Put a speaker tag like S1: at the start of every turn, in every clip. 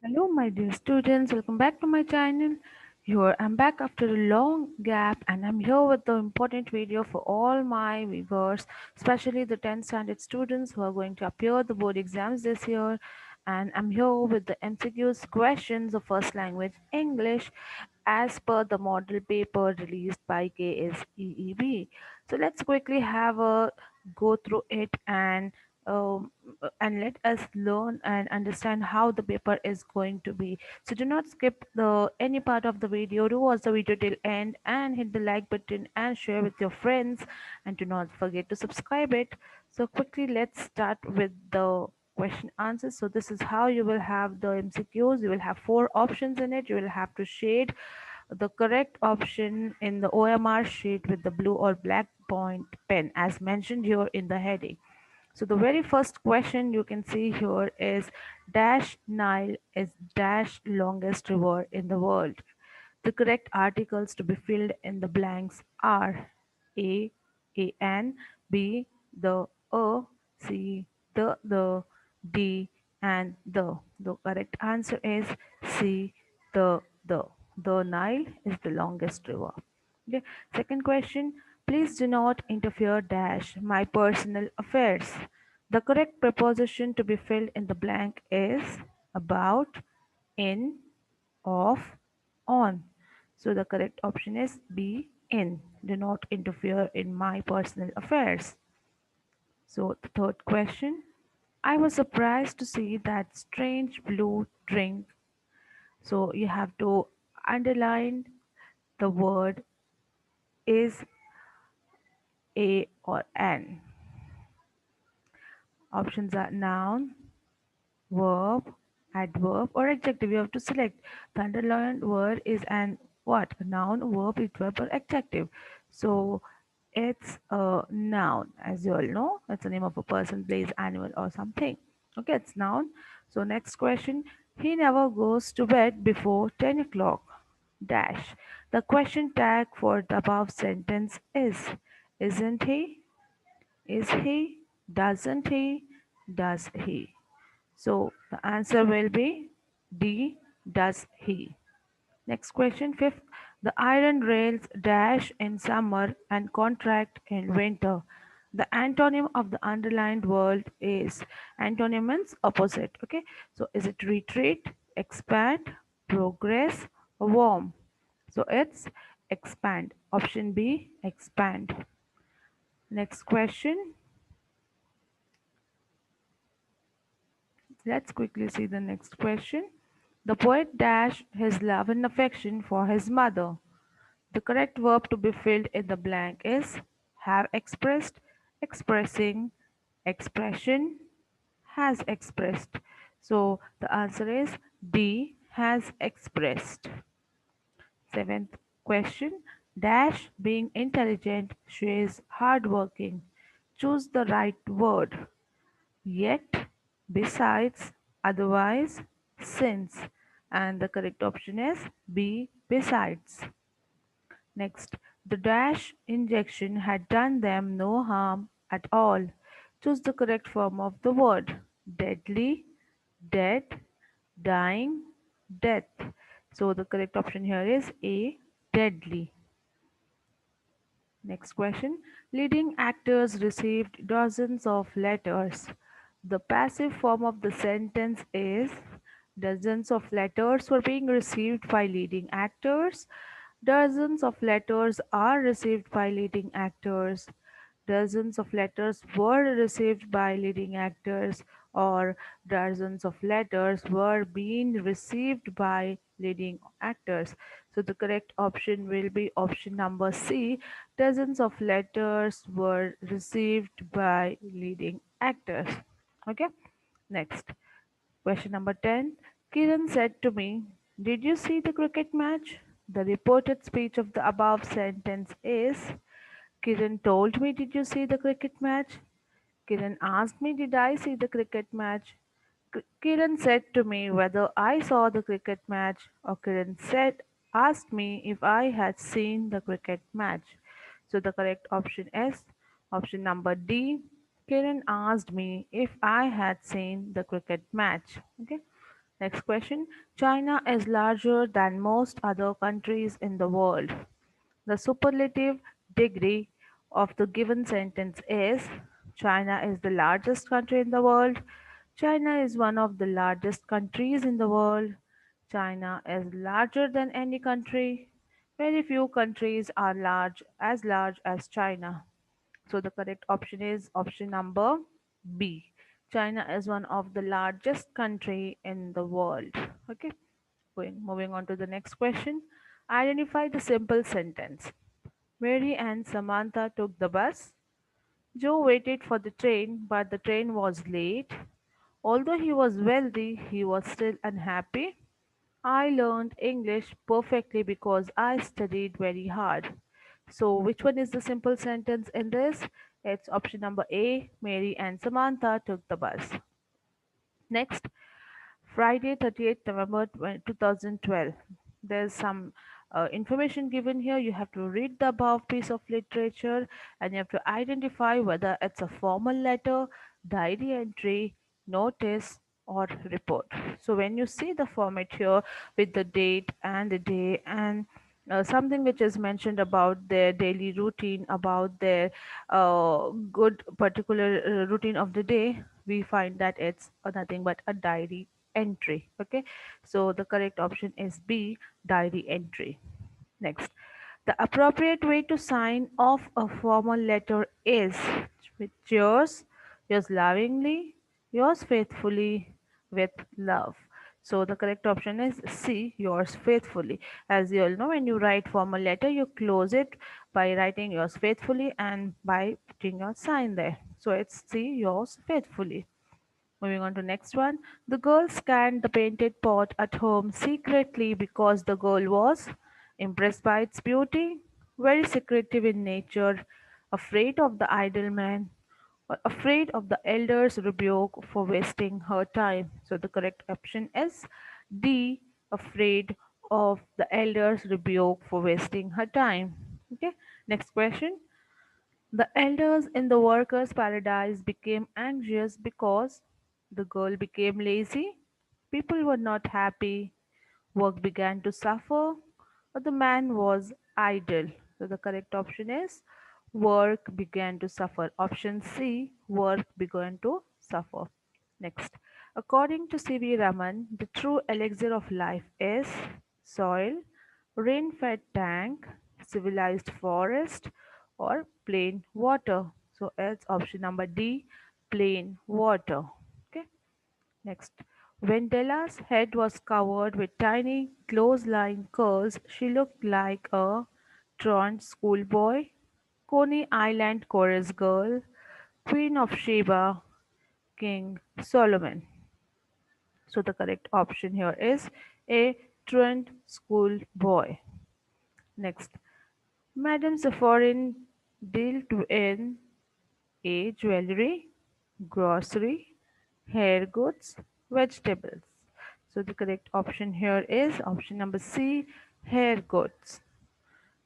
S1: Hello, my dear students. Welcome back to my channel. Here I'm back after a long gap, and I'm here with the important video for all my viewers, especially the 10th standard students who are going to appear the board exams this year. And I'm here with the MCQs questions of first language English as per the model paper released by KSEEB. So let's quickly have a go through it and let us learn and understand how the paper is going to be. So do not skip the any part of the video. Do watch the video till end and hit the like button and share with your friends, and do not forget to subscribe it. So quickly let's start with the question answers. So this is how you will have the MCQs. You will have four options in it. You will have to shade the correct option in the OMR sheet with the blue or black point pen as mentioned here in the heading. So the very first question you can see here is dash Nile is dash longest river in the world. The correct articles to be filled in the blanks are A, an, B, the, a, C, the, D, and the. The correct answer is C, the. The Nile is the longest river. Okay. Second question, please do not interfere dash my personal affairs. The correct preposition to be filled in the blank is about, in, of, on. So the correct option is B, in. Do not interfere in my personal affairs. So the third question, I was surprised to see that strange blue drink. So you have to underline the word is, a, or an. Options are noun, verb, adverb, or adjective. You have to select. The underlined word is an what? A noun, verb, adverb, or adjective. So it's a noun, as you all know. It's the name of a person, place, animal, or something. Okay, it's noun. So next question. He never goes to bed before 10 o'clock. Dash. The question tag for the above sentence is, isn't he? Is he? Doesn't he? Does he? So the answer will be D. Does he? Next question, fifth. The iron rails dash in summer and contract in winter. The antonym of the underlined word is, antonym means opposite. Okay. So is it retreat, expand, progress, or warm? So it's expand. Option B, expand. Next question. Let's quickly see the next question. The poet dashed his love and affection for his mother. The correct verb to be filled in the blank is have expressed, expressing, expression, has expressed. So the answer is D, has expressed. Seventh question. Dash being intelligent, she is hardworking. Choose the right word. Yet, besides, otherwise, since. And the correct option is B, besides. Next, the dash injection had done them no harm at all. Choose the correct form of the word. Deadly, dead, dying, death. So the correct option here is A, deadly. Next question. Leading actors received dozens of letters. The passive form of the sentence is dozens of letters were being received by leading actors. Dozens of letters are received by leading actors. Dozens of letters were received by leading actors, or dozens of letters were being received by leading actors. So the correct option will be option number C. Dozens of letters were received by leading actors. Okay. Next. Question number 10. Kiran said to me, did you see the cricket match? The reported speech of the above sentence is, Kiran told me, did you see the cricket match? Kiran asked me, did I see the cricket match? Kiran said to me whether I saw the cricket match, or Kiran said, asked me if I had seen the cricket match. So the correct option is option number D. Kiran asked me if I had seen the cricket match. Okay. Next question. China is larger than most other countries in the world. The superlative degree of the given sentence is: China is the largest country in the world. China is one of the largest countries in the world. China is larger than any country. Very few countries are large as China. So the correct option is option number B. China is one of the largest country in the world. Okay, moving on to the next question. Identify the simple sentence. Mary and Samantha took the bus. Joe waited for the train, but the train was late. Although he was wealthy, he was still unhappy. I learned English perfectly because I studied very hard. So, which one is the simple sentence in this? It's option number A. Mary and Samantha took the bus. Next, Friday, 30th November 2012. There's some information given here. You have to read the above piece of literature and you have to identify whether it's a formal letter, diary entry, notice, or report. So when you see the format here with the date and the day and something which is mentioned about their daily routine, about their good particular routine of the day, we find that it's nothing but a diary entry. Okay, so the correct option is B, diary entry. Next, the appropriate way to sign off a formal letter is with yours lovingly, yours faithfully, with love. So the correct option is C, yours faithfully. As you all know, when you write formal letter, you close it by writing yours faithfully and by putting your sign there. So it's C, yours faithfully. Moving on to next one. The girl scanned the painted pot at home secretly because the girl was impressed by its beauty, very secretive in nature, afraid of the idle man, or afraid of the elder's rebuke for wasting her time. So the correct option is D, afraid of the elder's rebuke for wasting her time. Okay, next question. The elders in the workers' paradise became anxious because the girl became lazy, people were not happy, work began to suffer, or the man was idle. So the correct option is work began to suffer. Option C, work began to suffer. Next, according to C.V. Raman, the true elixir of life is soil, rain-fed tank, civilized forest, or plain water. So it's option number D, plain water. Okay. Next, when Della's head was covered with tiny close-lying curls, she looked like a truant schoolboy, Coney Island chorus girl, Queen of Sheba, King Solomon. So the correct option here is a truant schoolboy. Next, Madame Safforin dealt in A. Jewelry, grocery, hair goods, vegetables. So the correct option here is option number C, hair goods.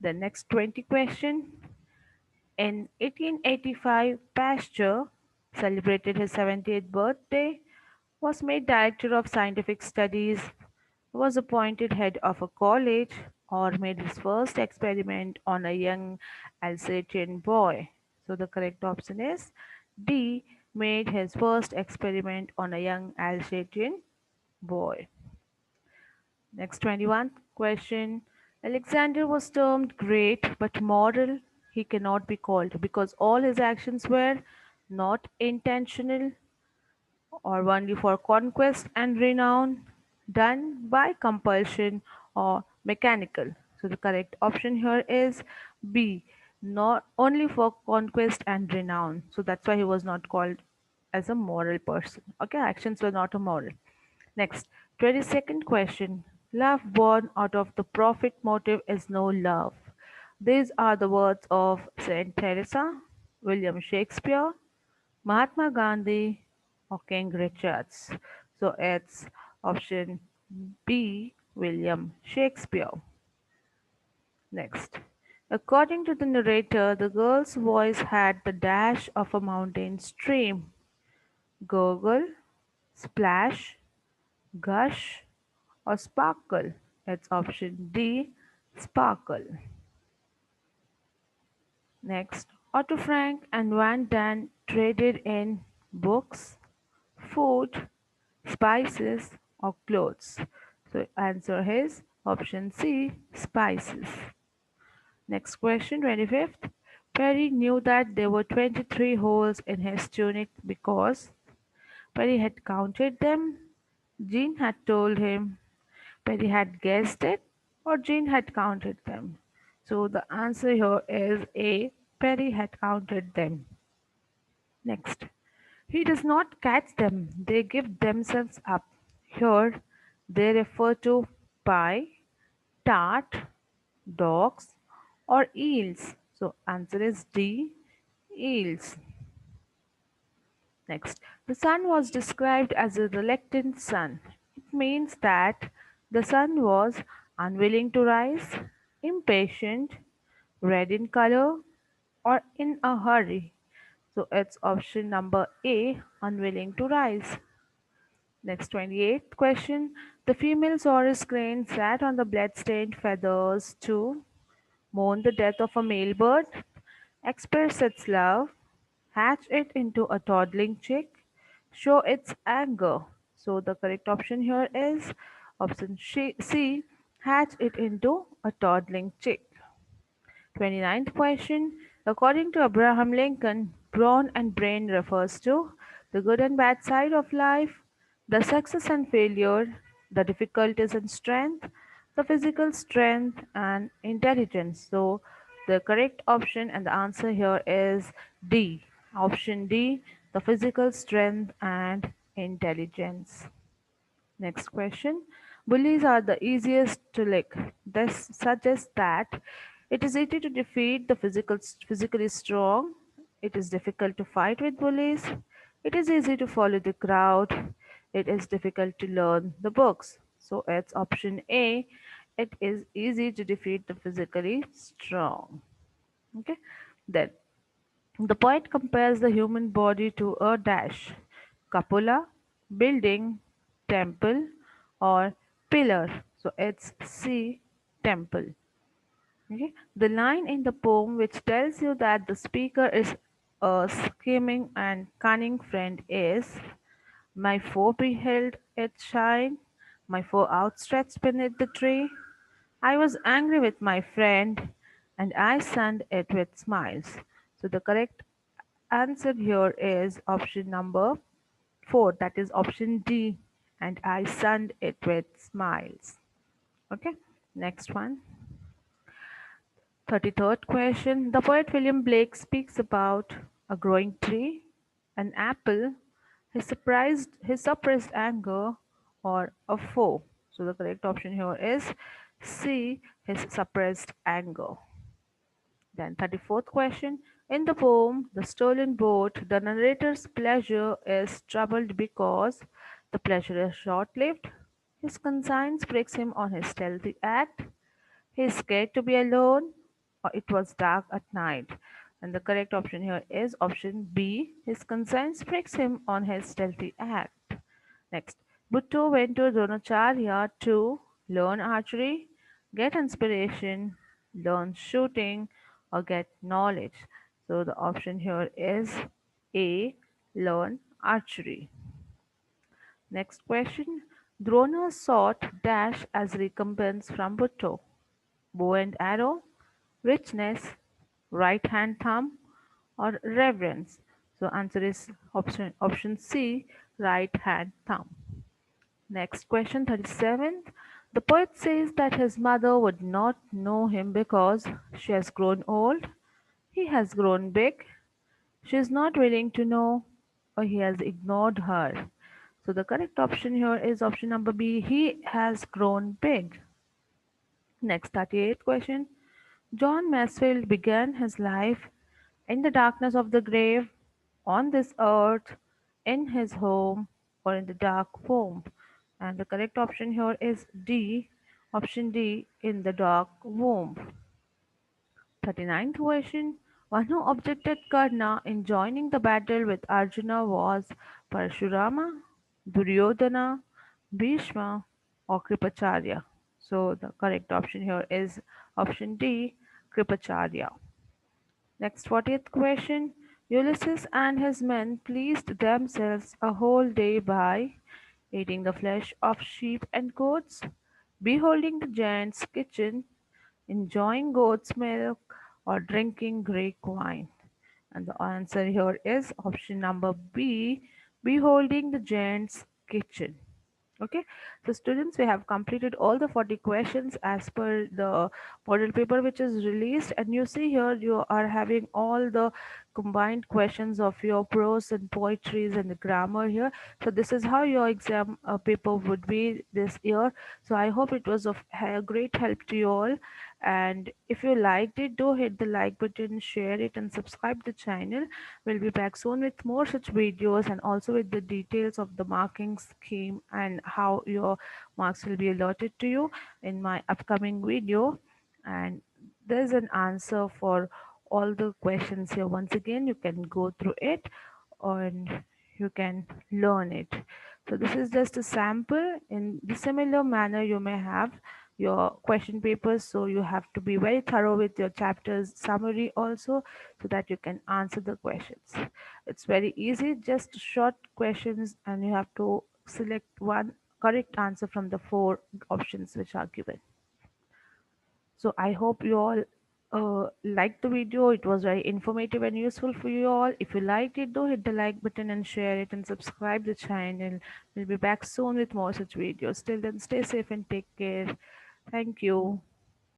S1: The next 20 question. In 1885, Pasteur celebrated his 70th birthday, was made director of scientific studies, was appointed head of a college, or made his first experiment on a young Alsatian boy. So the correct option is D, made his first experiment on a young Alsatian boy. Next 21 question. Alexander was termed great but moral. He cannot be called because all his actions were not intentional or only for conquest and renown, done by compulsion or mechanical. So the correct option here is B, not only for conquest and renown. So that's why he was not called as a moral person. Okay, actions were not a moral. Next, 22nd question. Love born out of the profit motive is no love. These are the words of Saint Teresa, William Shakespeare, Mahatma Gandhi, or King Richards. So it's option B, William Shakespeare. Next. According to the narrator, the girl's voice had the dash of a mountain stream. Gurgle, splash, gush, or sparkle? It's option D, sparkle. Next, Otto Frank and Van Damme traded in books, food, spices, or clothes. So answer is option C, spices. Next question, 25th. Perry knew that there were 23 holes in his tunic because Perry had counted them, Jean had told him, Perry had guessed it, or Jean had counted them. So the answer here is A. Perry had counted them. Next, he does not catch them, they give themselves up. Here they refer to pie, tart, dogs, or eels. So answer is D, eels. Next, the sun was described as a reluctant sun. It means that the sun was unwilling to rise, impatient, red in color, or in a hurry. So it's option number A, unwilling to rise. Next, 28th question. The female Saurus crane sat on the blood-stained feathers to mourn the death of a male bird, express its love, hatch it into a toddling chick, show its anger. So the correct option here is option C, hatch it into a toddling chick. 29th question. According to Abraham Lincoln, brawn and brain refers to the good and bad side of life, the success and failure, the difficulties and strength, the physical strength and intelligence. So the correct option and the answer here is D. Option D, the physical strength and intelligence. Next question. Bullies are the easiest to lick. This suggests that it is easy to defeat the physically strong. It is difficult to fight with bullies. It is easy to follow the crowd. It is difficult to learn the books. So it's option A. It is easy to defeat the physically strong. Okay. Then the poet compares the human body to a dash cupola, building, temple, or pillar. So it's C, temple. Okay. The line in the poem which tells you that the speaker is a scheming and cunning friend is my foe beheld it shine, my foe outstretched beneath the tree. I was angry with my friend, and I sunned it with smiles. So the correct answer here is option number 4, that is option D, and I sunned it with smiles. Okay, next one. 33rd question. The poet William Blake speaks about a growing tree, an apple, his suppressed anger, or a foe. So the correct option here is C, his suppressed anger. Then 34th question. In the poem The Stolen Boat, the narrator's pleasure is troubled because the pleasure is short-lived. His conscience pricks him on his stealthy act. He is scared to be alone, or it was dark at night. And the correct option here is option B. His conscience pricks him on his stealthy act. Next, Bhutto went to Dronacharya to learn archery, get inspiration, learn shooting, or get knowledge. So the option here is A. Learn archery. Next question. Drona sought dash as recompense from Bhutto. Bow and arrow, richness, right hand thumb, or reverence. So answer is option C, right hand thumb. Next question, 37th. The poet says that his mother would not know him because she has grown old, he has grown big, she is not willing to know, or he has ignored her. So the correct option here is option number B, he has grown big. Next, 38th question. John Masefield began his life in the darkness of the grave, on this earth, in his home, or in the dark womb. And the correct option here is D, option D, in the dark womb. 39th question. One who objected Karna in joining the battle with Arjuna was Parashurama, Duryodhana, Bhishma or Kripacharya? So the correct option here is option D, Kripacharya. Next, 40th question. Ulysses and his men pleased themselves a whole day by eating the flesh of sheep and goats, beholding the giant's kitchen, enjoying goat's milk, or drinking Greek wine. And the answer here is option number B, beholding the giant's kitchen. Okay, so students, we have completed all the 40 questions as per the model paper which is released, and you see here you are having all the combined questions of your prose and poetries and the grammar here. So this is how your exam paper would be this year. So I hope it was of great help to you all, and if you liked it, do hit the like button, share it, and subscribe the channel. We'll be back soon with more such videos, and also with the details of the marking scheme and how your marks will be allotted to you in my upcoming video. And there's an answer for all the questions here. Once again, you can go through it and you can learn it. So this is just a sample. In the similar manner, you may have your question papers, so you have to be very thorough with your chapters summary also, so that you can answer the questions. It's very easy, just short questions, and you have to select one correct answer from the four options which are given. So I hope you all liked the video. It was very informative and useful for you all. If you liked it, do hit the like button and share it and subscribe the channel. We'll be back soon with more such videos. Till then, stay safe and take care. Thank you.